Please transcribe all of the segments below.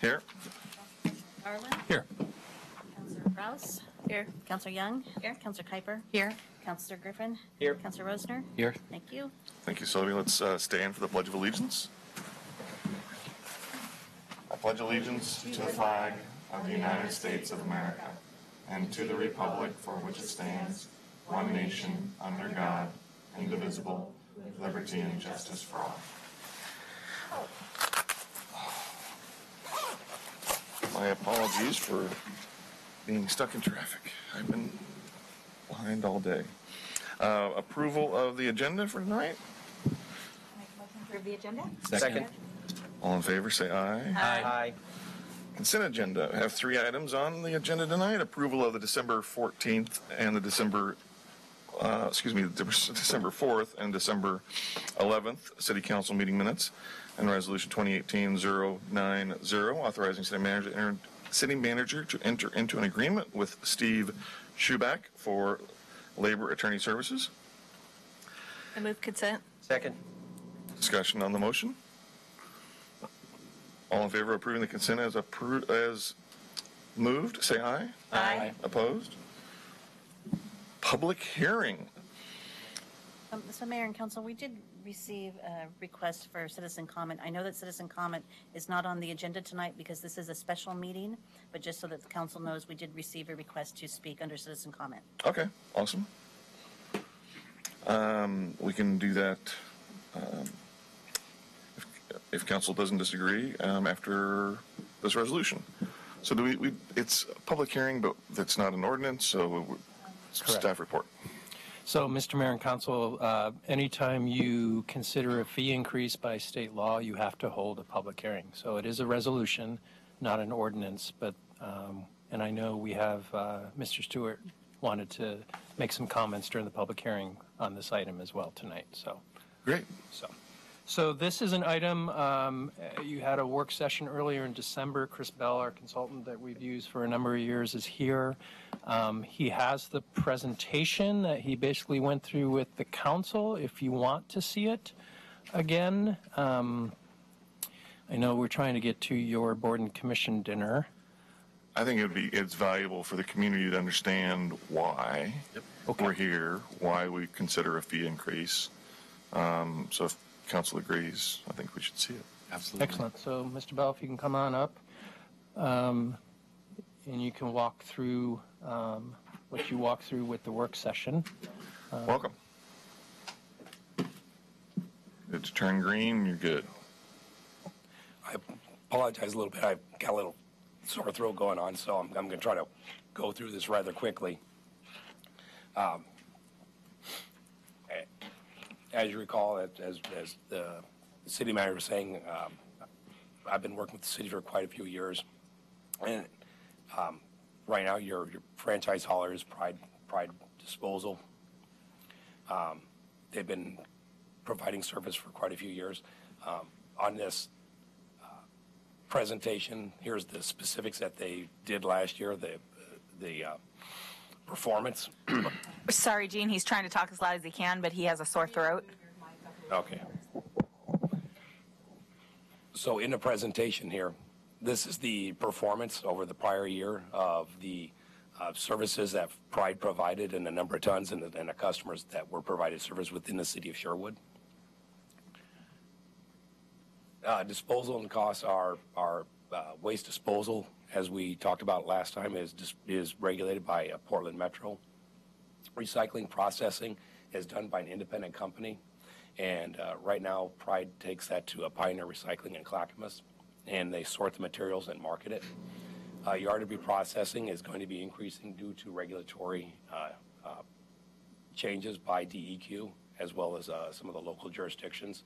Here. Garland? Here. Councillor Rouse? Here. Councillor Young? Here. Councillor Kuiper? Here. Councillor Griffin? Here. Councillor Rosner? Here. Thank you. Thank you, Sylvia. Let's stand for the Pledge of Allegiance. I pledge allegiance to the flag of the United States of America and to the republic for which it stands, one nation, under God, indivisible, with liberty and justice for all. My apologies for being stuck in traffic. I've been behind all day. Approval of the agenda for tonight? Make a motion to approve the agenda? Second. All in favor, say aye. Aye. Consent agenda. I have 3 items on the agenda tonight. Approval of the December 14th and the December 4th and December 11th City Council meeting minutes, and Resolution 2018-090, authorizing city manager to enter into an agreement with Steve Schuback for labor attorney services. I move consent. Second. Discussion on the motion. All in favor of approving the consent as moved, say aye. Aye. Opposed? Public hearing. So Mayor and Council, we did receive a request for citizen comment. I know that citizen comment is not on the agenda tonight because this is a special meeting, but just so that the council knows, we did receive a request to speak under citizen comment. Okay, awesome. We can do that if council doesn't disagree after this resolution. So it's a public hearing, but that's not an ordinance, so staff report. So, Mr. Mayor and Council, anytime you consider a fee increase by state law, you have to hold a public hearing. So it is a resolution, not an ordinance, but, and I know we have Mr. Stewart wanted to make some comments during the public hearing on this item as well tonight. So Great. So this is an item, you had a work session earlier in December. Chris Bell, our consultant that we've used for a number of years, is here. He has the presentation that he basically went through with the council if you want to see it again. I know we're trying to get to your board and commission dinner. I think it's valuable for the community to understand why we're here, why we consider a fee increase. So if council agrees, I think we should see it. Absolutely. Excellent. So, Mr. Bell, if you can come on up, and you can walk through what you walked through with the work session. Welcome. Good to turn green, you're good. I apologize a little bit. I've got a little sore throat going on, so I'm going to try to go through this rather quickly. As you recall, as the city manager was saying, I've been working with the city for quite a few years, and right now your franchise hauler is Pride Disposal. They've been providing service for quite a few years. On this presentation, here's the specifics that they did last year, the performance. Sorry, Gene, he's trying to talk as loud as he can, but he has a sore throat. Okay. So in the presentation here, this is the performance over the prior year of the services that Pride provided and the number of tons and the customers that were provided service within the city of Sherwood. Disposal and costs are waste disposal, as we talked about last time, is regulated by Portland Metro. Recycling processing is done by an independent company, and right now Pride takes that to a Pioneer Recycling in Clackamas, and they sort the materials and market it. Yard debris processing is going to be increasing due to regulatory changes by DEQ, as well as some of the local jurisdictions.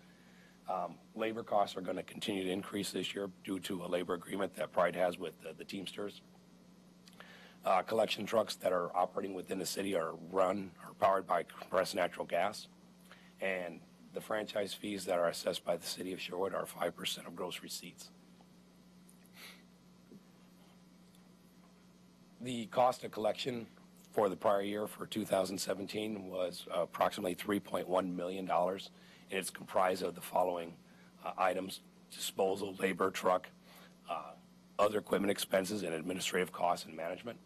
Labor costs are going to continue to increase this year due to a labor agreement that Pride has with the Teamsters. Collection trucks that are operating within the city are powered by compressed natural gas, and the franchise fees that are assessed by the city of Sherwood are 5% of gross receipts. The cost of collection for the prior year, for 2017, was approximately $3.1 million, and it's comprised of the following items: disposal, labor, truck, other equipment expenses and administrative costs and management.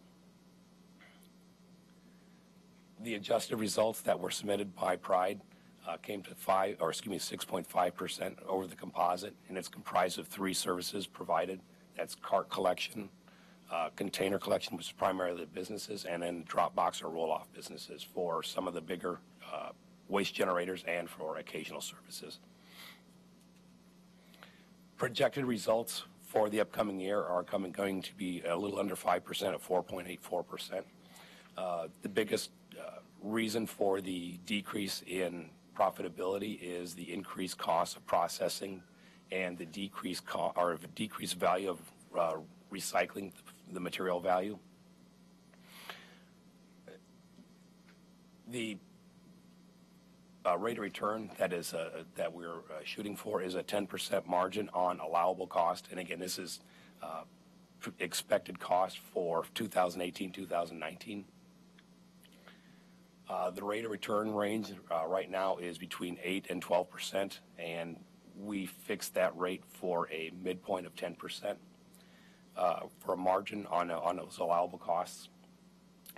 The adjusted results that were submitted by Pride came to 6.5% over the composite, and it's comprised of 3 services provided. That's cart collection, container collection, which is primarily the businesses, and then drop box or roll-off businesses for some of the bigger waste generators and for occasional services. Projected results for the upcoming year are going to be a little under 5% at 4.84%. The biggest reason for the decrease in profitability is the increased cost of processing and the decreased value of recycling the material value. The rate of return that we're shooting for is a 10% margin on allowable cost, and again, this is expected cost for 2018, 2019. The rate of return range right now is between 8 and 12%, and we fixed that rate for a midpoint of 10% for a margin on those allowable costs.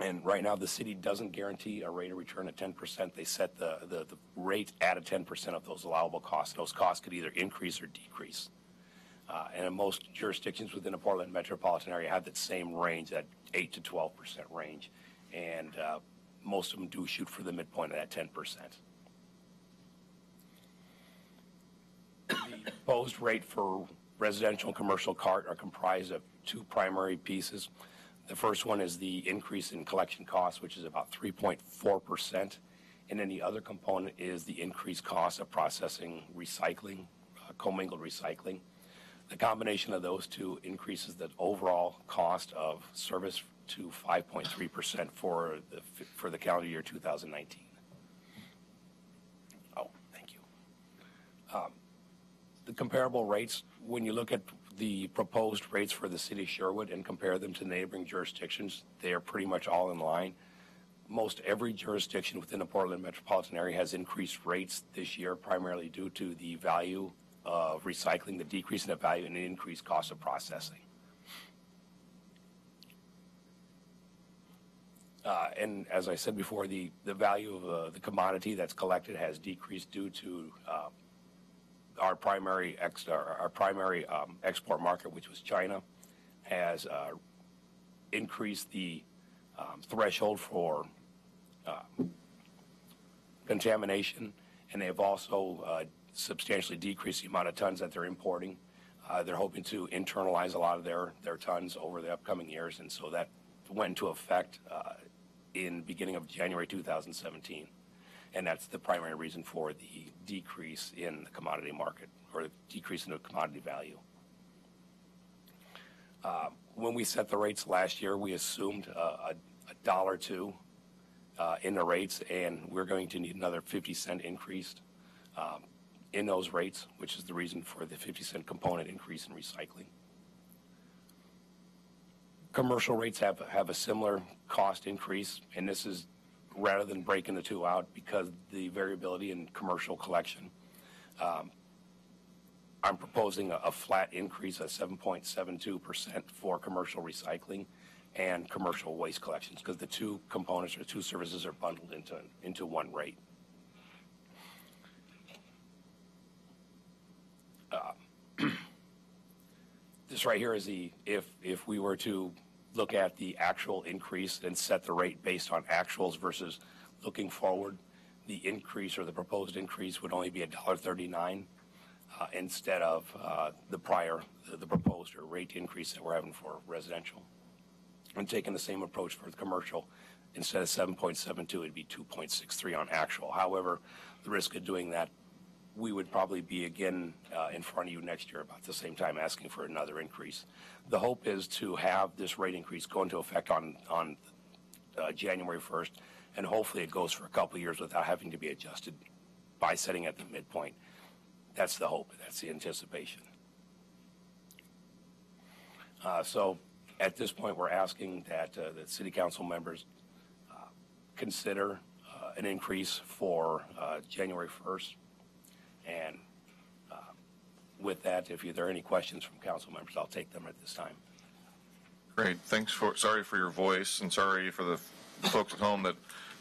And right now, the city doesn't guarantee a rate of return at 10%. They set the rate at a 10% of those allowable costs. Those costs could either increase or decrease. And in most jurisdictions within the Portland metropolitan area have that same range, that 8 to 12% range. And most of them do shoot for the midpoint of that 10%. The proposed rate for residential and commercial cart are comprised of 2 primary pieces. The first one is the increase in collection costs, which is about 3.4%. And then the other component is the increased cost of processing recycling, commingled recycling. The combination of those 2 increases the overall cost of service to 5.3% for the calendar year 2019. Oh, thank you. The comparable rates, when you look at the proposed rates for the city of Sherwood and compare them to neighboring jurisdictions, they are pretty much all in line. Most every jurisdiction within the Portland metropolitan area has increased rates this year, primarily due to the value of recycling, the decrease in the value, and the increased cost of processing. And as I said before, the value of the commodity that's collected has decreased due to our primary export market, which was China, has increased the threshold for contamination, and they have also substantially decreased the amount of tons that they're importing. They're hoping to internalize a lot of their tons over the upcoming years, and so that went into effect in beginning of January 2017. And that's the primary reason for the decrease in the commodity market, or the decrease in the commodity value. When we set the rates last year, we assumed $1 or $2 in the rates, and we're going to need another 50-cent increase in those rates, which is the reason for the 50-cent component increase in recycling. Commercial rates have a similar cost increase, and this is rather than breaking the 2 out because the variability in commercial collection. I'm proposing a flat increase of 7.72% for commercial recycling and commercial waste collections, because the 2 components or 2 services are bundled into one rate. This right here is if we were to look at the actual increase and set the rate based on actuals versus looking forward, the increase or the proposed increase would only be $1.39 instead of the proposed or rate increase that we're having for residential. And taking the same approach for the commercial, instead of 7.72, it'd be 2.63 on actual. However, the risk of doing that, we would probably be again in front of you next year about the same time asking for another increase. The hope is to have this rate increase go into effect on January 1st, and hopefully it goes for a couple of years without having to be adjusted by setting at the midpoint. That's the hope. That's the anticipation. So at this point, we're asking that the city council members consider an increase for January 1st. And with that, if there are any questions from council members, I'll take them at this time. Great. Sorry for your voice, and sorry for the folks at home that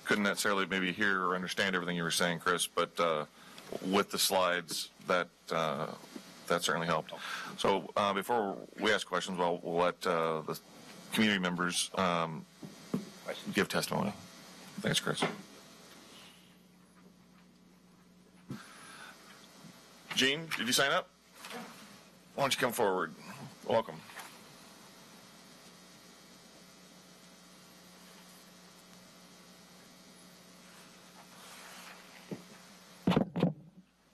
couldn't necessarily maybe hear or understand everything you were saying, Chris, but with the slides, that certainly helped. So before we ask questions, we'll let the community members give testimony. Thanks, Chris. Gene, did you sign up? Why don't you come forward? Welcome.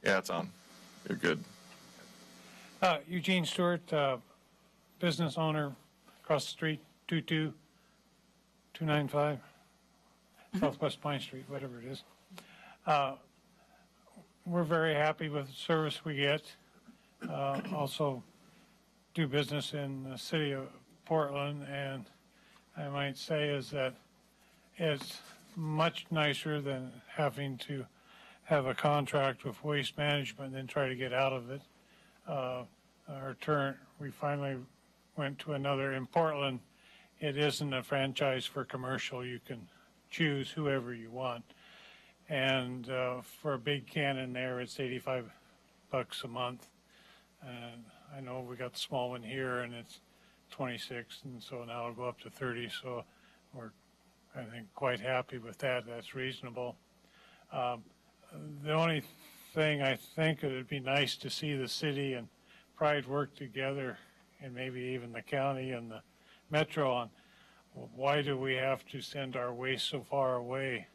Yeah, it's on. You're good. Eugene Stewart, business owner, across the street, 22295, Southwest Pine Street, whatever it is. We're very happy with the service we get. Also do business in the city of Portland, and I might say is that it's much nicer than having to have a contract with Waste Management and then try to get out of it. We finally went to another in Portland. It isn't a franchise for commercial. You can choose whoever you want. And for a big can in there, it's $85 a month. And I know we got the small one here, and it's 26, and so now it'll go up to 30. So we're, I think, quite happy with that. That's reasonable. The only thing I think it would be nice to see the city and Pride work together, and maybe even the county and the metro on why do we have to send our waste so far away?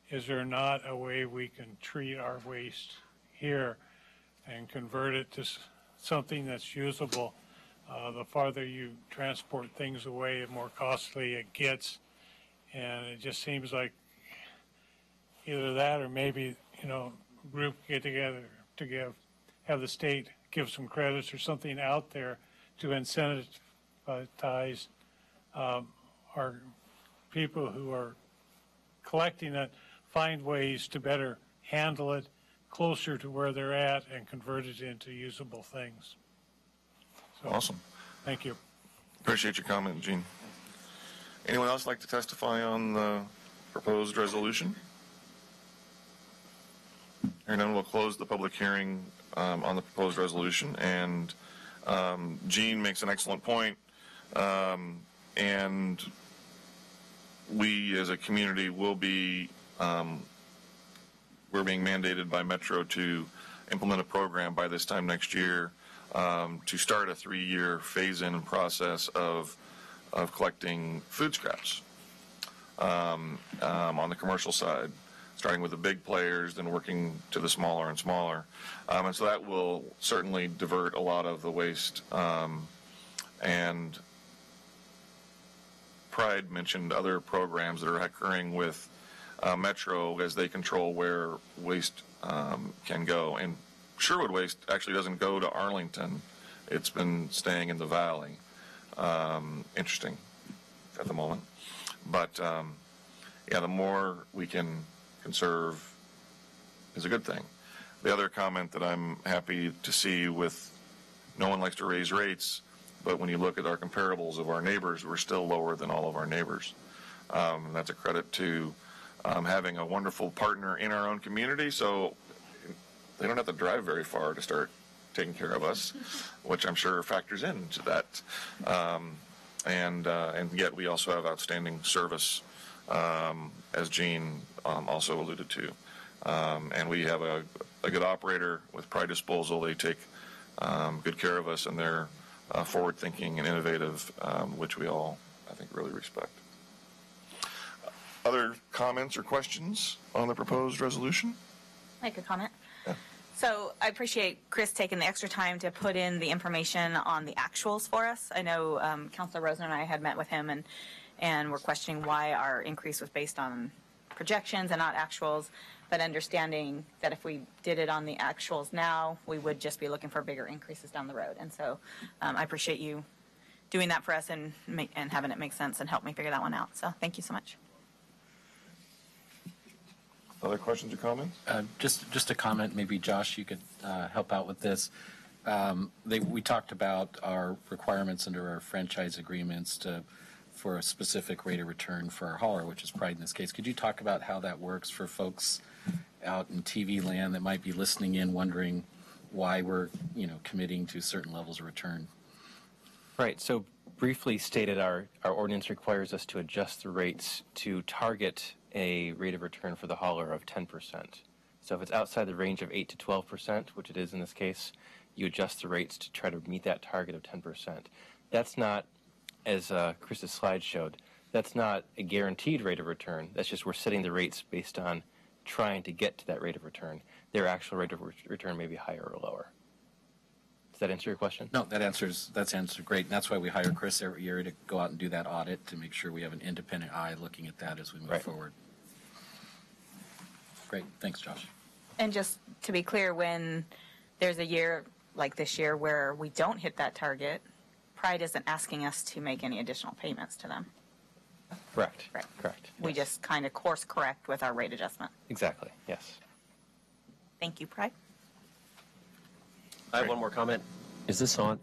Is there not a way we can treat our waste here and convert it to something that's usable? The farther you transport things away, the more costly it gets. And it just seems like either that or maybe, group get together to have the state give some credits or something out there to incentivize our people who are collecting it, find ways to better handle it closer to where they're at and convert it into usable things. So, awesome. Thank you. Appreciate your comment, Gene. Anyone else like to testify on the proposed resolution? Hearing none, we'll close the public hearing on the proposed resolution. And Gene makes an excellent point. And we as a community will be, we're being mandated by Metro to implement a program by this time next year to start a 3-year phase-in process of collecting food scraps on the commercial side, starting with the big players, then working to the smaller and smaller. And so that will certainly divert a lot of the waste. And Pride mentioned other programs that are occurring with Metro as they control where waste can go. And Sherwood waste actually doesn't go to Arlington. It's been staying in the valley. Interesting at the moment. But yeah, the more we can conserve is a good thing. The other comment that I'm happy to see with no one likes to raise rates, but when you look at our comparables of our neighbors, we're still lower than all of our neighbors. That's a credit to having a wonderful partner in our own community, so they don't have to drive very far to start taking care of us, which I'm sure factors into that. And yet we also have outstanding service, as Gene also alluded to. And we have a good operator with Pride Disposal. They take good care of us, and they're forward-thinking and innovative, which we all, I think, really respect. Other comments or questions on the proposed resolution? Make a comment. Yeah. So I appreciate Chris taking the extra time to put in the information on the actuals for us. I know Councilor Rosen and I had met with him and were questioning why our increase was based on projections and not actuals, but understanding that if we did it on the actuals now, we would just be looking for bigger increases down the road. And so I appreciate you doing that for us and having it make sense and help me figure that one out. So thank you so much. Other questions or comments? Just a comment, maybe Josh, you could help out with this. We talked about our requirements under our franchise agreements for a specific rate of return for our hauler, which is Pride in this case. Could you talk about how that works for folks out in TV land that might be listening in, wondering why we're, committing to certain levels of return? Right. So briefly stated, our ordinance requires us to adjust the rates to target a rate of return for the hauler of 10%. So if it's outside the range of 8 to 12%, which it is in this case, you adjust the rates to try to meet that target of 10%. That's not, as Chris's slide showed, that's not a guaranteed rate of return. That's just we're setting the rates based on trying to get to that rate of return. Their actual rate of return may be higher or lower. Does that answer your question? No, that's answered great. And that's why we hire Chris every year to go out and do that audit to make sure we have an independent eye looking at that as we move forward. Great. Thanks, Josh. And just to be clear, when there's a year like this year where we don't hit that target, Pride isn't asking us to make any additional payments to them. Correct. Right. Correct. We just kind of course correct with our rate adjustment. Exactly. Yes. Thank you, Pride. I have one more comment. Is this on?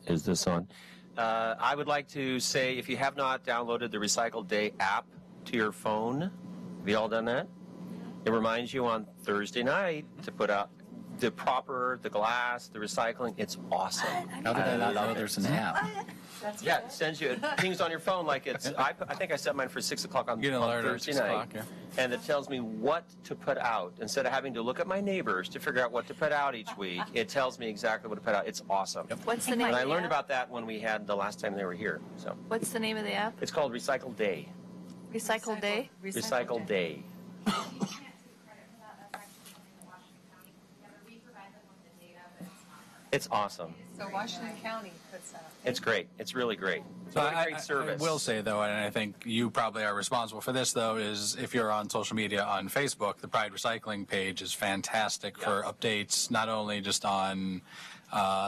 I would like to say, if you have not downloaded the Recycle Day app to your phone, have you all done that? It reminds you on Thursday night to put out the glass, the recycling. It's awesome. How did I not know there's an app? Yeah, it sends you, it pings on your phone like it's, I think I set mine for 6 o'clock on Thursday night. And it tells me what to put out. Instead of having to look at my neighbors to figure out what to put out each week, it tells me exactly what to put out. It's awesome. What's the name And of I the learned app? about that when we had the last time they were here. So What's the name of the app? it's called Recycle Day. Recycle Day? Recycle Day. It's awesome. So Washington County puts that. It's great. It's really great. It's So a great service. I will say, though, and I think you probably are responsible for this, though, is if you're on social media on Facebook, the Pride Recycling page is fantastic for updates, not only just on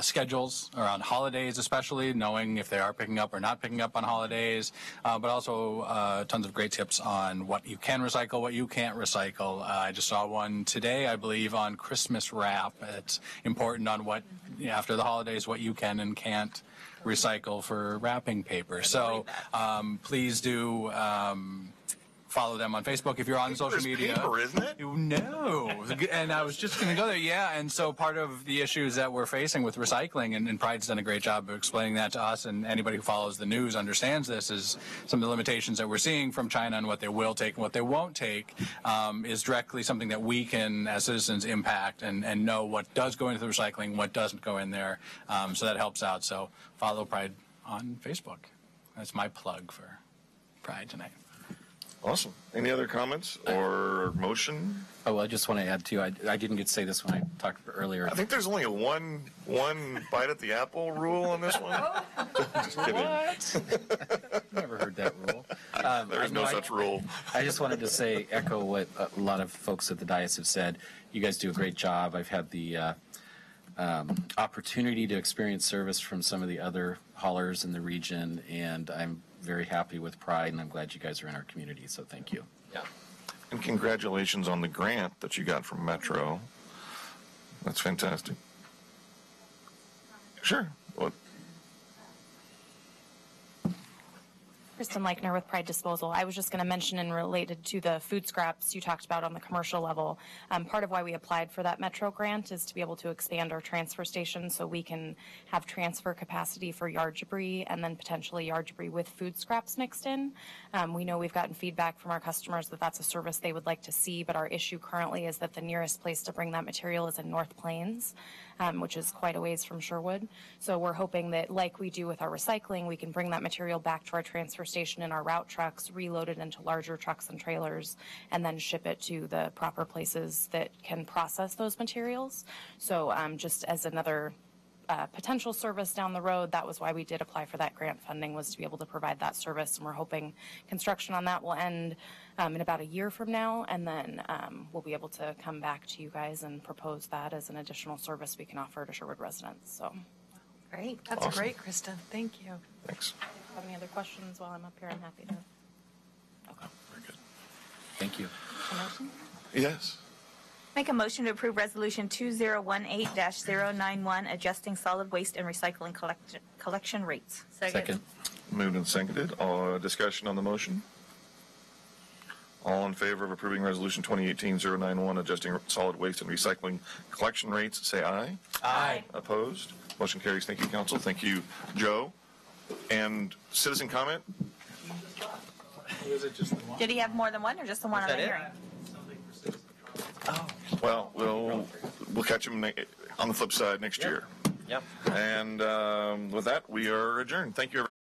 schedules or on holidays, especially knowing if they are picking up or not picking up on holidays, but also tons of great tips on what you can recycle, what you can't recycle. I just saw one today, I believe, on Christmas wrap. It's important on what, after the holidays, what you can and can't recycle for wrapping paper. So please do follow them on Facebook if you're on social media. Paper, isn't it? No. And I was just going to go there. Yeah. And so part of the issues that we're facing with recycling, and Pride's done a great job of explaining that to us, and anybody who follows the news understands this, is some of the limitations that we're seeing from China and what they will take and what they won't take is directly something that we can, as citizens, impact and know what does go into the recycling, what doesn't go in there. So that helps out. So follow Pride on Facebook. That's my plug for Pride tonight. Awesome. Any other comments or motion? Oh, I just want to add too. I didn't get to say this when I talked earlier. I think there's only a one bite at the apple rule on this one. Just kidding. Never heard that rule. There's no such rule. I just wanted to echo what a lot of folks at the dais have said. You guys do a great job. I've had the opportunity to experience service from some of the other haulers in the region, and I'm very happy with Pride, and I'm glad you guys are in our community, so thank you. Yeah. And congratulations on the grant that you got from Metro. That's fantastic. Sure. Well, Kristen Leichner with Pride Disposal. I was just going to mention, in related to the food scraps you talked about on the commercial level, part of why we applied for that Metro grant is to be able to expand our transfer station so we can have transfer capacity for yard debris and then potentially yard debris with food scraps mixed in. We know we've gotten feedback from our customers that that's a service they would like to see, but our issue currently is that the nearest place to bring that material is in North Plains, which is quite a ways from Sherwood. So we're hoping that, like we do with our recycling, we can bring that material back to our transfer station in our route trucks, reload it into larger trucks and trailers, and then ship it to the proper places that can process those materials. So just as another potential service down the road, that was why we did apply for that grant funding, was to be able to provide that service. And we're hoping construction on that will end in about a year from now, and then we'll be able to come back to you guys and propose that as an additional service we can offer to Sherwood residents. So Great. That's Awesome. great, Kristen. Thank you. thanks. if you have any other questions while I'm up here, I'm happy to. Very good. Thank you. Yes. Make a motion to approve Resolution 2018-091, adjusting solid waste and recycling collection rates. Second. Moved and seconded. All discussion on the motion? All in favor of approving Resolution 2018-091, adjusting solid waste and recycling collection rates, say aye. Aye. Opposed? Motion carries. Thank you, Council. Thank you, Joe. And citizen comment? Did he have more than one or just the one on Is the that it? hearing? Well, we'll catch him on the flip side next year. Yep. And with that, we are adjourned. Thank you, everyone.